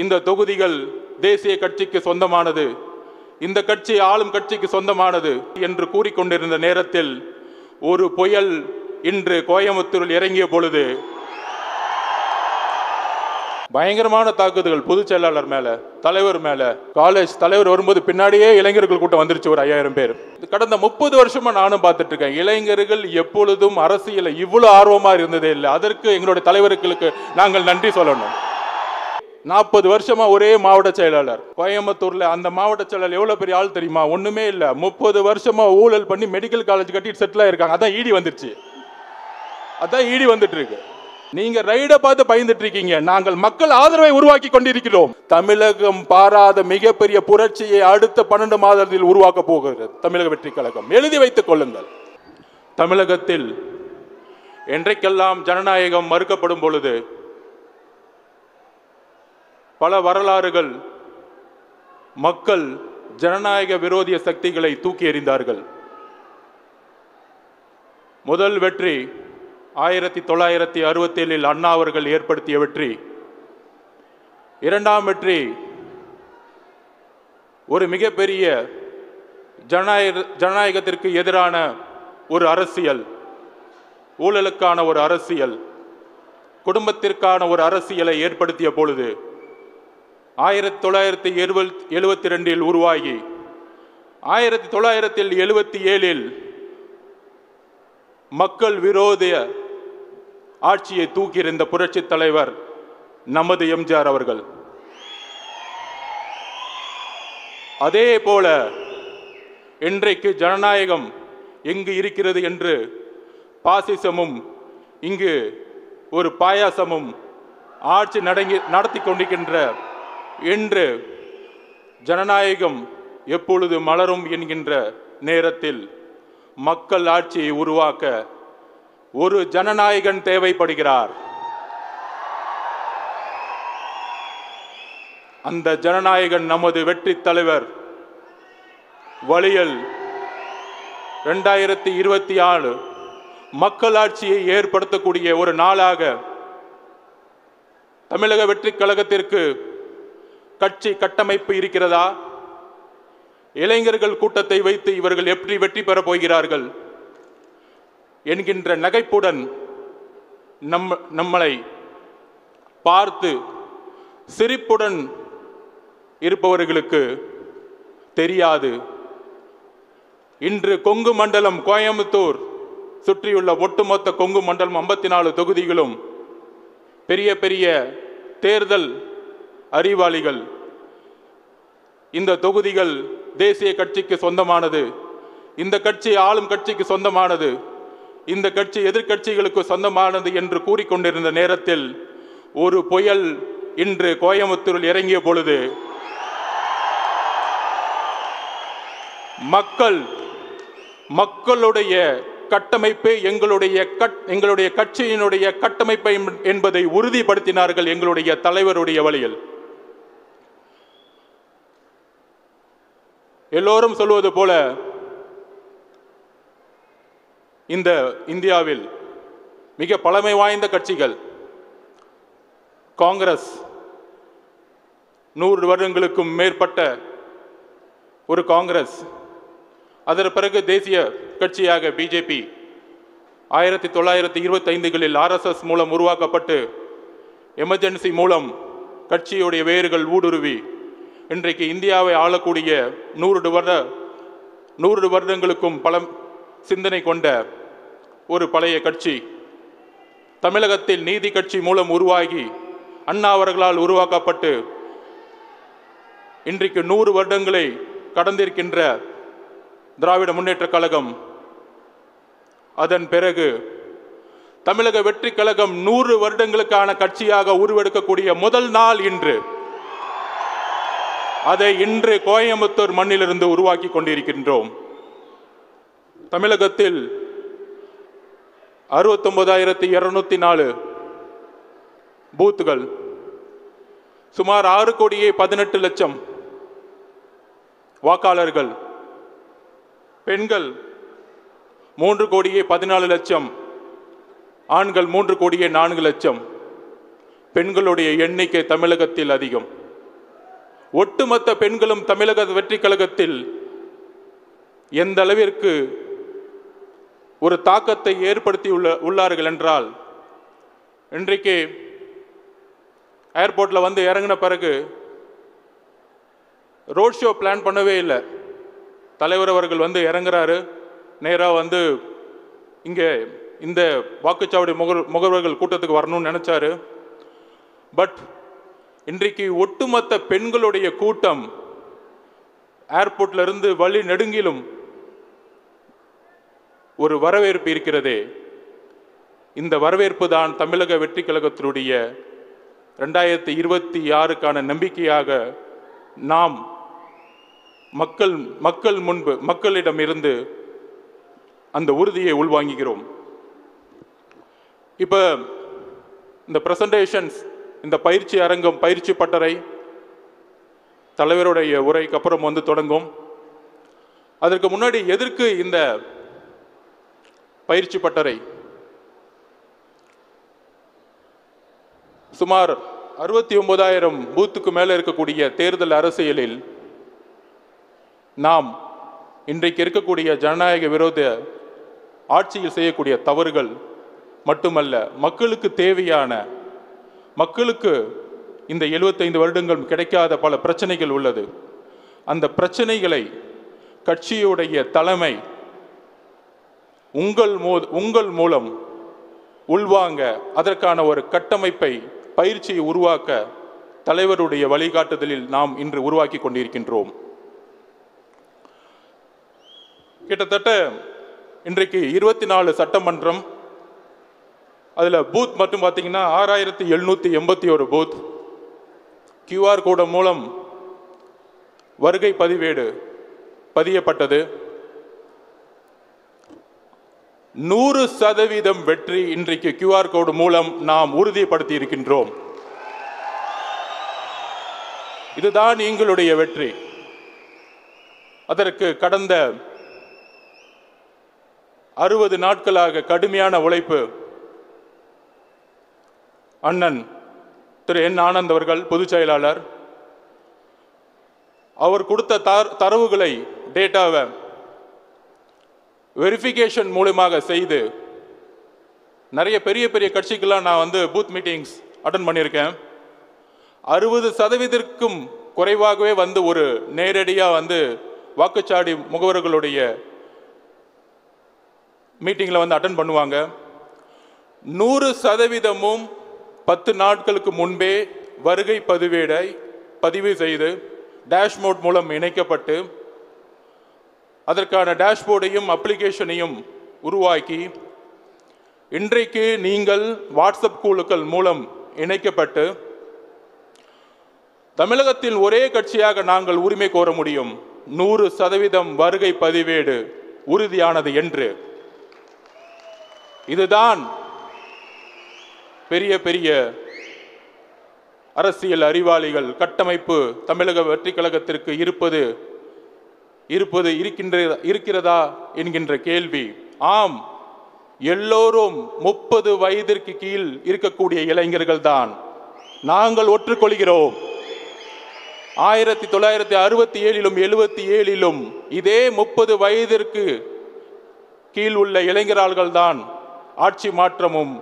இந்த தொகுதிகள் தேசிய கட்சிக்கு சொந்தமானது, இந்த கட்சி ஆளும் கட்சிக்கு சொந்தமானது என்று கூறிக்கொண்டிருந்த நேரத்தில் ஒரு புயல் இன்று கோயம்புத்தூரில் இறங்கிய பொழுது பயங்கரமான தாக்குதல்கள் பொதுச் செயலாளர் மேல, தலைவர் மேல. காலேஜ் தலைவர் வரும்போது பின்னாடியே இளைஞர்கள் கூட்டம் வந்துருச்சு, ஒரு 5000 பேர். கடந்த 30 வருஷமா நானும் பார்த்துட்டு இருக்கேன். இளைஞர்கள் எப்பொழுதும் அரசியல இவ்வளவு ஆர்வமா இருந்ததே இல்லை. அதற்கு எங்களுடைய தலைவர்களுக்கு நாங்கள் நன்றி சொல்லணும். 40 வருஷமா ஒரே மாவட்ட செயலாளர் கோயம்புத்தூர்ல. அந்த மாவட்ட செயலாளர் எவ்வளவு பெரிய ஆள் தெரியுமா? ஒண்ணுமே இல்ல. 30 வருஷமா ஊழல் பண்ணி மெடிக்கல் காலேஜ் கட்டிட்டு செட்டில் ஆயிருக்காங்க. அதான் ஈடி வந்துருச்சு, அதான் ஈடி வந்துட்டு இருக்கு. நீங்க ரைட பார்த்து பயந்துட்டு இருக்கீங்க. நாங்கள் மக்கள் ஆதரவை உருவாக்கி கொண்டிருக்கிறோம். தமிழகம் பாராத மிகப்பெரிய புரட்சியை அடுத்த 12 மாதத்தில் உருவாக்க போகிறது தமிழக வெற்றி கழகம். எழுதி வைத்துக் கொள்ளுங்கள். தமிழகத்தில் என்றைக்கெல்லாம் ஜனநாயகம் மறுக்கப்படும் பொழுது பல வரலாறுகள் மக்கள் ஜனநாயக விரோதிய சக்திகளை தூக்கி எறிந்தார்கள். முதல் வெற்றி 1967 அண்ணா அவர்கள் ஏற்படுத்திய வெற்றி. இரண்டாம் வெற்றி ஒரு மிகப்பெரிய ஜனநாயகத்திற்கு எதிரான ஒரு அரசியல், ஊழலுக்கான ஒரு அரசியல், குடும்பத்திற்கான ஒரு அரசியலை ஏற்படுத்திய பொழுது 1972 உருவாகி 1977 மக்கள் விரோத ஆட்சியை தூக்கியிருந்த புரட்சி தலைவர் நமது எம்ஜிஆர் அவர்கள். அதே போல இன்றைக்கு ஜனநாயகம் எங்கு இருக்கிறது என்று பாசிசமும் இங்கு ஒரு பாயாசமும் ஆட்சி நடத்தி கொண்டிருக்கின்ற என்று ஜனநாயகம் எப்பொழுது மலரும் என்கின்ற நேரத்தில் மக்கள் ஆட்சியை உருவாக்க ஒரு ஜனநாயகன் தேவைப்படுகிறார். அந்த ஜனநாயகன் நமது வெற்றி தலைவர் வழியில் 2024 மக்களாட்சியை ஏற்படுத்தக்கூடிய ஒரு நாளாக தமிழக வெற்றி கழகத்திற்கு கட்சி கட்டமைப்பு இருக்கிறதா? இளைஞர்கள் கூட்டத்தை வைத்து இவர்கள் எப்படி வெற்றி பெற போகிறார்கள் என்கின்ற நகைப்புடன் நம்மளை பார்த்து சிரிப்புடன் இருப்பவர்களுக்கு தெரியாது. இன்று கொங்கு மண்டலம், கோயம்புத்தூர் சுற்றியுள்ள ஒட்டுமொத்த கொங்கு மண்டலம் 54 தொகுதிகளும் பெரிய பெரிய தேர்தல் அறிவாளிகள். இந்த தொகுதிகள் தேசிய கட்சிக்கு சொந்தமானது, இந்த கட்சி ஆளும் கட்சிக்கு சொந்தமானது, இந்த கட்சி எதிர்கட்சிகளுக்கு சொந்தமானது என்று கூறிக்கொண்டிருந்த நேரத்தில் ஒரு புயல் இன்று கோயம்புத்தூரில் இறங்கிய பொழுது மக்களுடைய கட்டமைப்பு எங்களுடைய கட்சியினுடைய கட்டமைப்பை என்பதை உறுதிப்படுத்தினார்கள் எங்களுடைய தலைவருடைய வழியில். எல்லோரும் சொல்வது போல இந்த இந்தியாவில் மிக பழமை வாய்ந்த கட்சிகள் காங்கிரஸ் 100 வருடங்களுக்கும் மேற்பட்ட ஒரு காங்கிரஸ். அதற்கு பிறகு தேசிய கட்சியாக பிஜேபி 1925களில் RSS மூலம் உருவாக்கப்பட்டு எமர்ஜென்சி மூலம் கட்சியுடைய வேர்கள் ஊடுருவி இன்றைக்கு இந்தியாவை ஆளக்கூடிய 100 வருடங்களுக்கும் பல சிந்தனை கொண்ட ஒரு பழைய கட்சி. தமிழகத்தில் நீதி கட்சி மூலம் உருவாகி அண்ணா அவர்களால் உருவாக்கப்பட்டு இன்றைக்கு 100 வருடங்களை கடந்திருக்கின்ற திராவிட முன்னேற்ற கழகம். அதன் பிறகு தமிழக வெற்றி கழகம் 100 வருடங்களுக்கான கட்சியாக உருவெடுக்கக்கூடிய முதல் நாள் இன்று. அதை இன்று கோயம்புத்தூர் மண்ணிலிருந்து உருவாக்கி கொண்டிருக்கின்றோம். தமிழகத்தில் 69,204 பூத்துகள், சுமார் 6,18,00,000 வாக்காளர்கள், பெண்கள் 3,14,00,000, ஆண்கள் 3,04,00,000. பெண்களுடைய எண்ணிக்கை தமிழகத்தில் அதிகம். ஒட்டுமொத்த பெண்களும் தமிழக வெற்றி கழகத்தில் எந்த அளவிற்கு ஒரு தாக்கத்தை ஏற்படுத்தி உள்ளார்கள் என்றால், இன்றைக்கு ஏர்போர்ட்டில் வந்து இறங்கின பிறகு ரோட் ஷோ பிளான் பண்ணவே இல்லை. தலைவர் அவர்கள் வந்து இறங்குறாரு, நேராக வந்து இங்கே இந்த வாக்குச்சாவடி முகவர்கள் கூட்டத்துக்கு வரணும்னு நினைச்சாரு. பட் இன்றைக்கு ஒட்டுமொத்த பெண்களுடைய கூட்டம் ஏர்போர்ட்ல இருந்து வழி நெடுங்கிலும் ஒரு வரவேற்பு இருக்கிறதே. இந்த வரவேற்பு தான் தமிழக வெற்றி கழகத்தினுடைய 2026க்கான நம்பிக்கையாக நாம் மக்கள் முன்பு மக்களிடம் இருந்து அந்த உறுதியை உள்வாங்குகிறோம். இப்போ இந்த பிரசன்டேஷன்ஸ், இந்த பயிற்சி அரங்கம், பயிற்சி பட்டறை தலைவருடைய உரைக்கு அப்புறம் வந்து தொடங்கும். அதற்கு முன்னாடி எதற்கு இந்த பயிற்சி பட்டறை? சுமார் 69,000 பூத்துக்கு மேலே இருக்கக்கூடிய தேர்தல் அரசியலில் நாம் இன்றைக்கு இருக்கக்கூடிய ஜனநாயக விரோத ஆட்சியில் செய்யக்கூடிய தவறுகள் மட்டுமல்ல, மக்களுக்கு தேவையான, மக்களுக்கு இந்த 75 வருடங்கள் கிடைக்காத பல பிரச்சனைகள் உள்ளது. அந்த பிரச்சனைகளை கட்சியுடைய தலைமை உங்கள் மூலம் உள்வாங்க, அதற்கான ஒரு கட்டமைப்பை, பயிற்சியை உருவாக்க தலைவருடைய வழிகாட்டுதலில் நாம் இன்று உருவாக்கி கொண்டிருக்கின்றோம். கிட்டத்தட்ட இன்றைக்கு 24 சட்டமன்றம், அதில் பூத் மட்டும் பார்த்தீங்கன்னா 6781 பூத். QR கோடு மூலம் வருகை பதிவேடு பதியப்பட்டது. 100% வெற்றி இன்றைக்கு QR கோடு மூலம் நாம் உறுதிப்படுத்தி இருக்கின்றோம். இதுதான் எங்களுடைய வெற்றி. அதற்கு கடந்த 60 நாட்களாக கடுமையான உழைப்பு அண்ணன் திரு என் ஆனந்த் அவர்கள், பொதுச் செயலாளர், அவர் கொடுத்த தரவுகளை, டேட்டாவை வெரிஃபிகேஷன் மூலமாக செய்து, நிறைய பெரிய பெரிய கட்சிக்கெல்லாம் நான் வந்து பூத் மீட்டிங்ஸ் அட்டன் பண்ணியிருக்கேன். 60%க்கும் குறைவாகவே வந்து ஒரு நேரடியாக வந்து வாக்குச்சாவடி முகவர்களுடைய மீட்டிங்கில் வந்து அட்டன் பண்ணுவாங்க. 100%ம் 10 நாட்களுக்கு முன்பே வருகை பதிவேடை பதிவு செய்து டேஷ்போர்ட் மூலம் இணைக்கப்பட்டு, அதற்கான டேஷ்போர்டையும் அப்ளிகேஷனையும் உருவாக்கி, இன்றைக்கு நீங்கள் வாட்ஸ்அப் குழுக்கள் மூலம் இணைக்கப்பட்டு, தமிழகத்தில் ஒரே கட்சியாக நாங்கள் உரிமை கோர முடியும். 100% வருகை பதிவேடு உறுதியானது என்று. இதுதான் பெரிய பெரிய அரசியல் அறிவாளிகள் கட்டமைப்பு தமிழக வெற்றி கழகத்திற்கு இருக்கிறதா என்கின்ற கேள்வி. ஆம், எல்லோரும் 30 வயதிற்கு கீழ் இருக்கக்கூடிய இளைஞர்கள் தான். நாங்கள் ஒற்றுக்கொள்கிறோம். 1967லும் 77லும் இதே 30 வயதிற்கு கீழ் உள்ள இளைஞர்கள் தான் ஆட்சி மாற்றமும்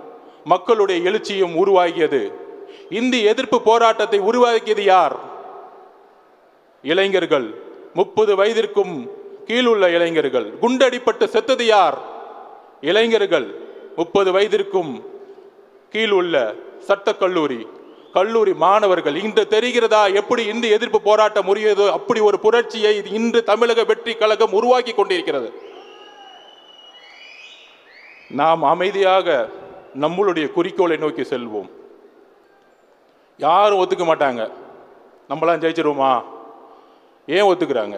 மக்களுடைய எழுச்சியும் உருவாகியது. இந்தி எதிர்ப்பு போராட்டத்தை உருவாக்கியது யார்? இளைஞர்கள். 30 வயதிற்கும் கீழ் உள்ள இளைஞர்கள். குண்டடிப்பட்டு செத்தது யார்? இளைஞர்கள். 30 வயதிற்கும் கீழ் உள்ள கல்லூரி மாணவர்கள். இன்று தெரிகிறதா எப்படி இந்தி எதிர்ப்பு போராட்டம் உரியதோ? அப்படி ஒரு புரட்சியை இன்று தமிழக வெற்றி கழகம் உருவாக்கி கொண்டிருக்கிறது. நாம் அமைதியாக நம்மளுடைய குறிக்கோளை நோக்கி செல்வோம். யாரும் ஒத்துக்க மாட்டாங்க. நம்மளாம் ஜெயிச்சிருவோமா? ஏன் ஒத்துக்கிறாங்க?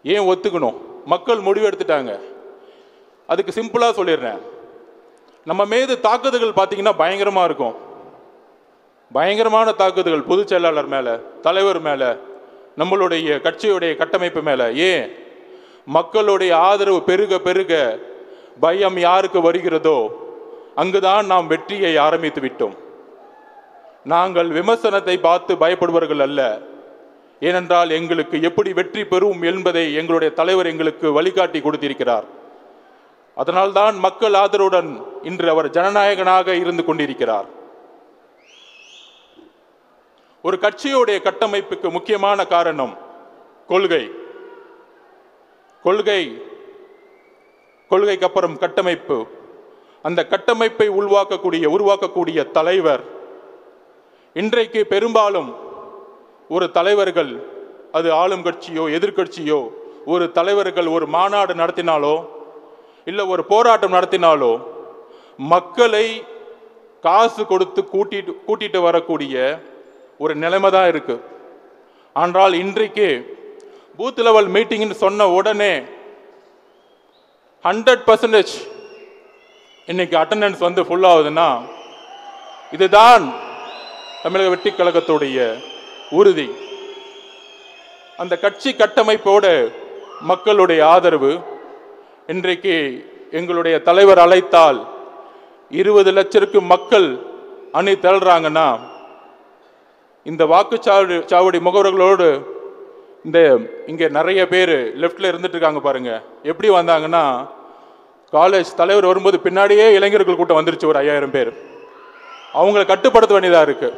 ஏன் ஒத்துக்கணும்? மக்கள் முடிவு எடுத்துட்டாங்க. அதுக்கு சிம்பிளாக சொல்லிடுறேன். நம்ம மீது தாக்குதல்கள் பார்த்தீங்கன்னா பயங்கரமாக இருக்கும். பயங்கரமான தாக்குதல்கள் பொதுச் செயலாளர் மேலே, தலைவர் மேலே, நம்மளுடைய கட்சியுடைய கட்டமைப்பு மேலே. ஏன்? மக்களுடைய ஆதரவு பெருக பெருக பயம் யாருக்கு வருகிறதோ அங்குதான் நாம் வெற்றியை ஆரம்பித்து விட்டோம். நாங்கள் விமர்சனத்தை பார்த்து பயப்படுபவர்கள் அல்ல. ஏனென்றால் எங்களுக்கு எப்படி வெற்றி பெறும் என்பதை எங்களுடைய தலைவர் எங்களுக்கு வழிகாட்டி கொடுத்திருக்கிறார். அதனால்தான் மக்கள் ஆதரவுடன் இன்று அவர் ஜனநாயகனாக இருந்து கொண்டிருக்கிறார். ஒரு கட்சியுடைய கட்டமைப்புக்கு முக்கியமான காரணம் கொள்கை. கொள்கைக்கு அப்புறம் கட்டமைப்பு. அந்த கட்டமைப்பை உருவாக்கக்கூடிய தலைவர். இன்றைக்கு பெரும்பாலும் ஒரு தலைவர்கள், அது ஆளும் கட்சியோ எதிர்கட்சியோ, ஒரு தலைவர்கள் ஒரு மாநாடு நடத்தினாலோ இல்லை ஒரு போராட்டம் நடத்தினாலோ மக்களை காசு கொடுத்து கூட்டிட்டு வரக்கூடிய ஒரு நிலைமை தான் இருக்கு. ஆனால் இன்றைக்கு பூத் லெவல் மீட்டிங்னு சொன்ன உடனே 100% இன்னைக்கு அட்டெண்டன்ஸ் வந்து ஃபுல் ஆகுதுன்னா இதுதான் தமிழக வெற்றி கழகத்துடைய உறுதி. அந்த கட்சி கட்டமைப்போட மக்களுடைய ஆதரவு. இன்றைக்கு எங்களுடைய தலைவர் அழைத்தால் 20 லட்சத்துக்கு மக்கள் அணி திரள்றாங்கன்னா இந்த வாக்குச்சாவடி முகவர்களோடு இங்கே நிறைய பேர் லெஃப்டில் இருந்துட்டு இருக்காங்க பாருங்க. எப்படி வந்தாங்கன்னா காலேஜ் தலைவர் வரும்போது பின்னாடியே இளைஞர்கள் கூட்டம் வந்துருச்சு, ஒரு 5000 பேர். அவங்களை கட்டுப்படுத்த வேண்டியதாக இருக்கு.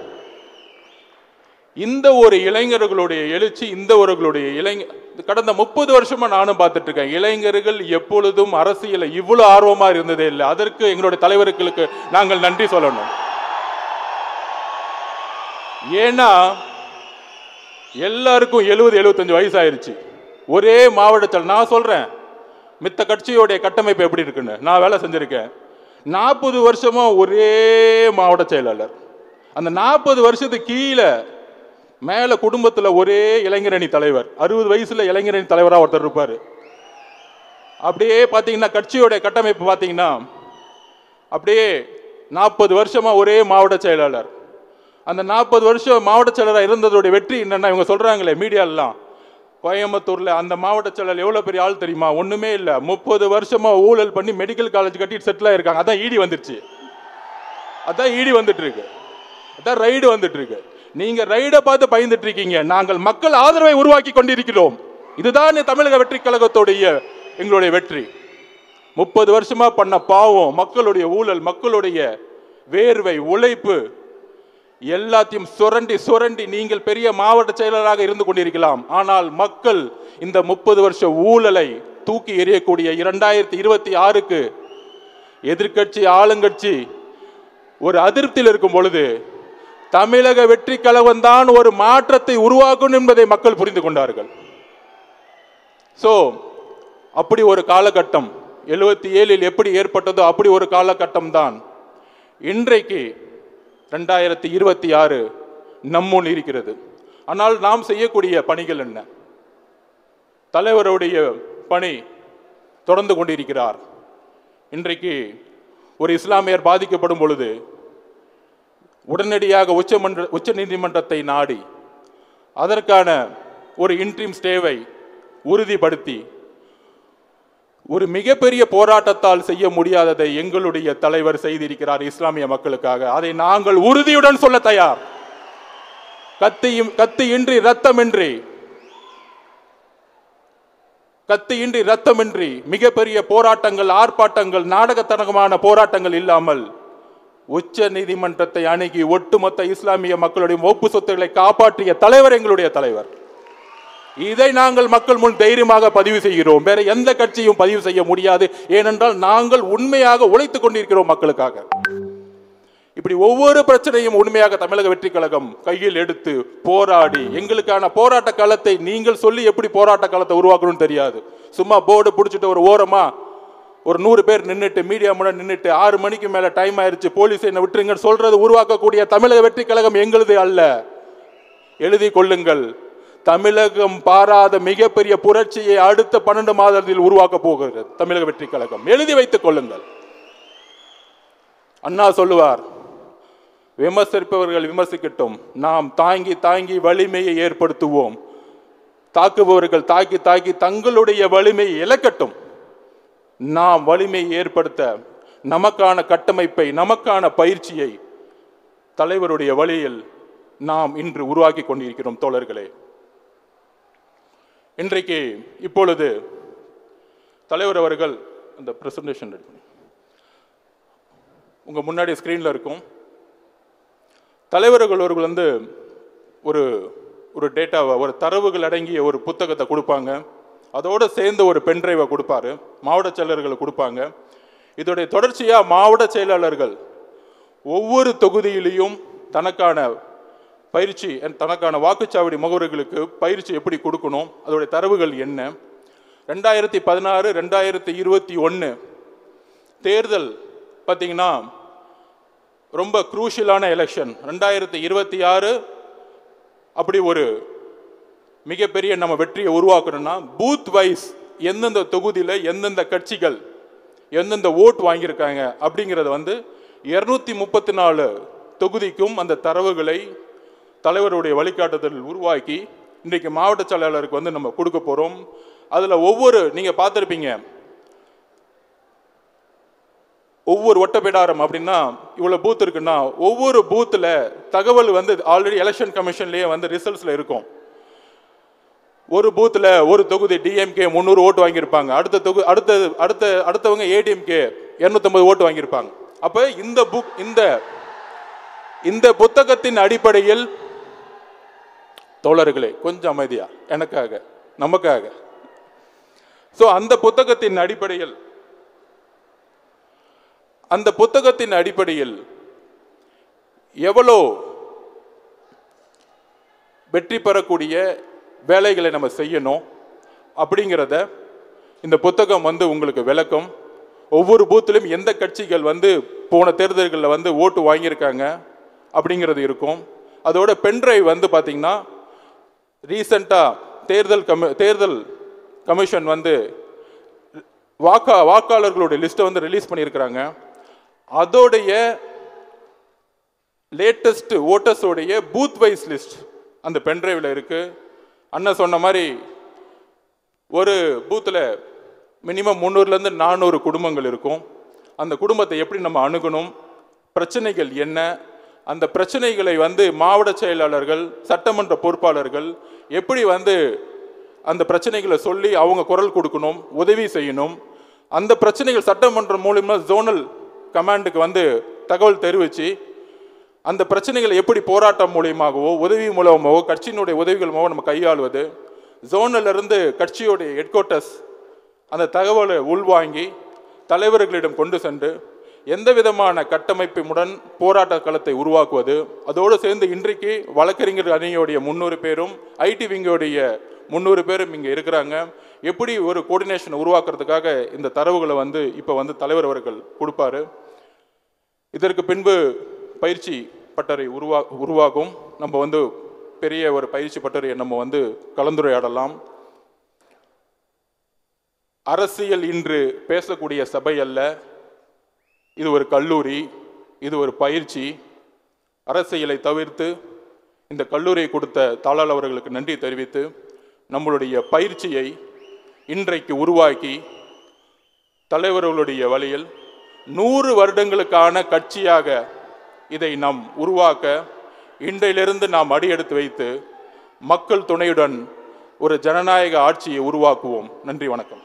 இந்த ஒரு இளைஞர்களுடைய எழுச்சி, கடந்த 30 வருஷமா நானும் பார்த்துட்டு இருக்கேன். இளைஞர்கள் எப்பொழுதும் அரசியல இவ்வளவு ஆர்வமா இருந்ததே இல்லை. அதற்கு எங்களுடைய தலைவர்களுக்கு நாங்கள் நன்றி சொல்லணும். ஏன்னா எல்லாருக்கும் 70-75 வயசு ஆயிருச்சு. ஒரே மாவட்டத்தில் நான் சொல்றேன், மித்த கட்சியோடைய கட்டமைப்பு எப்படி இருக்குன்னு நான் வேலை செஞ்சிருக்கேன். 40 வருஷமா ஒரே மாவட்ட செயலாளர். அந்த 40 வருஷத்துக்கு கீழே மேல குடும்பத்துல ஒரே இளைஞரணி தலைவர், 60 வயசுல இளைஞரணி தலைவரா ஒருத்தர் இருப்பாரு. அப்படியே பாத்தீங்கன்னா கட்சியோட கட்டமைப்பு பாத்தீங்கன்னா அப்படியே 40 வருஷமா ஒரே மாவட்ட செயலாளர். அந்த 40 வருஷம் மாவட்ட செயலராக இருந்ததோட வெற்றி என்னன்னா, இவங்க சொல்றாங்களே மீடியாலாம், கோயம்புத்தூர்ல அந்த மாவட்ட செயலர் எவ்வளவு பெரிய ஆள் தெரியுமா? ஒண்ணுமே இல்லை, 30 வருஷமா ஊழல் பண்ணி மெடிக்கல் காலேஜ் கட்டிட்டு செட்டில் ஆயிருக்காங்க. அதான் ஈடி வந்துருச்சு, அதான் ஈடி வந்துட்டு இருக்கு, அதான் ரைடு வந்துட்டு இருக்கு. நீங்க ரைடை பார்த்து பயந்துட்டு இருக்கீங்க. நாங்கள் மக்கள் ஆதரவை உருவாக்கி கொண்டிருக்கிறோம். இதுதான் தமிழக வெற்றி கழகத்துடைய எங்களுடைய வெற்றி. 30 வருஷமா பண்ண பாவம், மக்களுடைய ஊழல், மக்களுடைய வேர்வை, உழைப்பு எல்லாத்தையும் சுரண்டி நீங்கள் பெரிய மாவட்ட செயலராக இருந்து கொண்டிருக்கலாம். ஆனால் மக்கள் இந்த 30 வருஷ ஊழலை தூக்கி எறியக்கூடிய 2026க்கு எதிர்கட்சி ஆளுங்கட்சி ஒரு அதிருப்தியில் இருக்கும் பொழுது தமிழக வெற்றி கழகம் தான் ஒரு மாற்றத்தை உருவாக்கும் என்பதை மக்கள் புரிந்து கொண்டார்கள். அப்படி ஒரு காலகட்டம் 77 எப்படி ஏற்பட்டதோ அப்படி ஒரு காலகட்டம் தான் இன்றைக்கு 2026 நம்முன் இருக்கிறது. ஆனால் நாம் செய்யக்கூடிய பணிகள் என்ன? தலைவருடைய பணி தொடர்ந்து கொண்டிருக்கிறார். இன்றைக்கு ஒரு இஸ்லாமியர் பாதிக்கப்படும் பொழுது உடனடியாக உச்ச நீதிமன்றத்தை நாடி அதற்கான ஒரு இன்ட்ரீம் ஸ்டேவை உறுதிப்படுத்தி ஒரு மிகப்பெரிய போராட்டத்தால் செய்ய முடியாததை எங்களுடைய தலைவர் செய்திருக்கிறார் இஸ்லாமிய மக்களுக்காக. அதை நாங்கள் உறுதியுடன் சொல்ல தயார். கத்தியின்றி ரத்தமின்றி மிகப்பெரிய போராட்டங்கள், ஆர்ப்பாட்டங்கள், நாடகத்தனமான போராட்டங்கள் இல்லாமல் உச்ச நீதிமன்றத்தை அணுகி ஒட்டுமொத்த இஸ்லாமிய மக்களுடைய ஒப்பு சொத்துக்களை காப்பாற்றிய தலைவர் எங்களுடைய தலைவர். இதை நாங்கள் மக்கள் முன் தைரியமாக பதிவு செய்கிறோம். வேற எந்த கட்சியும் பதிவு செய்ய முடியாது. ஏனென்றால் நாங்கள் உண்மையாக உழைத்துக் கொண்டிருக்கிறோம் மக்களுக்காக. இப்படி ஒவ்வொரு பிரச்சனையும் உண்மையாக தமிழக வெற்றி கழகம் கையில் எடுத்து போராடி எங்களுக்கான போராட்ட காலத்தை நீங்கள் சொல்லி எப்படி போராட்ட காலத்தை உருவாக்கணும்னு தெரியாது. சும்மா போர்டு பிடிச்சிட்டு ஒரு ஓரமா ஒரு 100 பேர் நின்றுட்டு மீடியா முன்னாடி நின்றுட்டு 6 மணிக்கு மேல டைம் ஆயிருச்சு போலீஸ் என்ன விட்டுருங்கன்னு சொல்றது உருவாக்கக்கூடிய தமிழக வெற்றி கழகம் எங்களுது அல்ல. எழுதி கொள்ளுங்கள். தமிழகம் பாராத மிகப்பெரிய புரட்சியை அடுத்த 12 மாதத்தில் உருவாக்க போகிறது தமிழக வெற்றி கழகம். எழுதி வைத்துக் கொள்ளுங்கள். அண்ணா சொல்லுவார், விமர்சிப்பவர்கள் விமர்சிக்கட்டும், நாம் தாங்கி வலிமையை ஏற்படுத்துவோம். தாக்குபவர்கள் தாக்கி தங்களுடைய வலிமையை இழக்கட்டும். நாம் வலிமையை ஏற்படுத்த நமக்கான கட்டமைப்பை, நமக்கான பயிற்சியை தலைவருடைய வழியில் நாம் இன்று உருவாக்கி கொண்டிருக்கிறோம் தோழர்களே. இன்றைக்கு இப்பொழுது தலைவர் அவர்கள் அந்த பிரசன்டேஷன் ரெடி பண்ணி உங்கள் முன்னாடி ஸ்க்ரீனில் இருக்கும். தலைவர்கள் அவர்கள் வந்து ஒரு ஒரு டேட்டாவை, ஒரு தரவுகள் அடங்கிய ஒரு புத்தகத்தை கொடுப்பாங்க. அதோடு சேர்ந்து ஒரு பென்ட்ரைவை கொடுப்பாரு, மாவட்ட செயலர்கள் கொடுப்பாங்க. இதோடைய தொடர்ச்சியாக மாவட்ட செயலாளர்கள் ஒவ்வொரு தொகுதியிலையும் தனக்கான பயிற்சி, தனக்கான வாக்குச்சாவடி முகவர்களுக்கு பயிற்சி எப்படி கொடுக்கணும், அதோடைய தரவுகள் என்ன. 2016 2021 தேர்தல் பார்த்தீங்கன்னா ரொம்ப குரூஷியலான எலெக்ஷன். 2026 அப்படி ஒரு மிகப்பெரிய நம்ம வெற்றியை உருவாக்கணும்னா பூத் வைஸ் எந்தெந்த தொகுதியில் எந்தெந்த கட்சிகள் எந்தெந்த ஓட் வாங்கியிருக்காங்க அப்படிங்கிறத வந்து 234 தொகுதிக்கும் அந்த தரவுகளை தலைவருடைய வழிகாட்டுதல் உருவாக்கி இன்றைக்கு மாவட்ட செயலாளருக்கு வந்து நம்ம கொடுக்க போகிறோம். அதில் ஒவ்வொரு, நீங்கள் பார்த்துருப்பீங்க, ஒவ்வொரு ஒட்டப்பிடாரம் அப்படின்னா இவ்வளோ பூத் இருக்குன்னா ஒவ்வொரு பூத்தில் தகவல் வந்து ஆல்ரெடி எலெக்ஷன் கமிஷன்லேயே வந்து ரிசல்ட்ஸில் இருக்கும். ஒரு பூத்தில் ஒரு தொகுதி டிஎம்கே 300 ஓட்டு வாங்கியிருப்பாங்க, அடுத்தவங்க ஏடிஎம்கே 250 ஓட்டு வாங்கியிருப்பாங்க. அப்போ இந்த புத்தகத்தின் அடிப்படையில் தோழர்களே கொஞ்சம் அமைதியா, எனக்காக நமக்காக, ஸோ அந்த புத்தகத்தின் அடிப்படையில் எவ்வளோ வெற்றி பெறக்கூடிய வேலைகளை நம்ம செய்யணும் அப்படிங்கிறத இந்த புத்தகம் வந்து உங்களுக்கு விளக்கம். ஒவ்வொரு பூத்திலும் எந்த கட்சிகள் வந்து போன தேர்தல்களில் வந்து ஓட்டு வாங்கியிருக்காங்க அப்படிங்கிறது இருக்கும். அதோட பென்ட்ரைவ் வந்து பார்த்திங்கன்னா ரீசெண்டாக தேர்தல் கமிஷன் வந்து வாக்காளர்களுடைய லிஸ்ட்டை வந்து ரிலீஸ் பண்ணியிருக்கிறாங்க. அதோடைய லேட்டஸ்ட் ஓட்டர்ஸோடைய பூத் வைஸ் லிஸ்ட் அந்த பென்ட்ரைவில் இருக்குது. அண்ணன் சொன்ன மாதிரி ஒரு பூத்தில் மினிமம் 300லேருந்து 400 குடும்பங்கள் இருக்கும். அந்த குடும்பத்தை எப்படி நம்ம அணுகணும், பிரச்சனைகள் என்ன, அந்த பிரச்சனைகளை வந்து மாவட்ட செயலாளர்கள், சட்டமன்ற பொறுப்பாளர்கள் எப்படி வந்து அந்த பிரச்சனைகளை சொல்லி அவங்க குரல் கொடுக்கணும், உதவி செய்யணும். அந்த பிரச்சனைகள் சட்டமன்றம் மூலமாக ஜோனல் கமாண்டுக்கு வந்து தகவல் தெரிவித்து அந்த பிரச்சனைகளை எப்படி போராட்டம் மூலியமாகவோ உதவி மூலமாகவோ கட்சியினுடைய உதவிகள் மூலமாக நம்ம கையாளுவது, ஜோனிலிருந்து கட்சியோடைய ஹெட் குவார்ட்டர்ஸ் அந்த தகவலை உள்வாங்கி தலைவர்களிடம் கொண்டு சென்று எந்த விதமான கட்டமைப்புடன் போராட்ட களத்தை உருவாக்குவது. அதோடு சேர்ந்து இன்றைக்கு வழக்கறிஞர் அணியோடைய 300 பேரும் ஐடி விங்கோடைய 300 பேரும் இங்கே இருக்கிறாங்க. எப்படி ஒரு கோஆர்டினேஷன் உருவாக்குறதுக்காக இந்த தரவுகளை வந்து இப்போ வந்து தலைவர் அவர்கள் கொடுப்பாரு. இதற்கு பின்பு பயிற்சி பட்டறை உருவாகும். நம்ம வந்து பெரிய ஒரு பயிற்சி பட்டறையை நம்ம வந்து கலந்துரையாடலாம். அரசியல் இன்று பேசக்கூடிய சபை அல்ல, இது ஒரு கல்லூரி, இது ஒரு பயிற்சி. அரசியலை தவிர்த்து இந்த கல்லூரியை கொடுத்த தாளாளர் அவர்களுக்கு நன்றி தெரிவித்து நம்மளுடைய பயிற்சியை இன்றைக்கு உருவாக்கி தலைவர்களுடைய வழியில் 100 வருடங்களுக்கான கட்சியாக இதை நாம் உருவாக்க இன்றையிலிருந்து நாம் அடியெடுத்து வைத்து மக்கள் துணையுடன் ஒரு ஜனநாயக ஆட்சியை உருவாக்குவோம். நன்றி, வணக்கம்.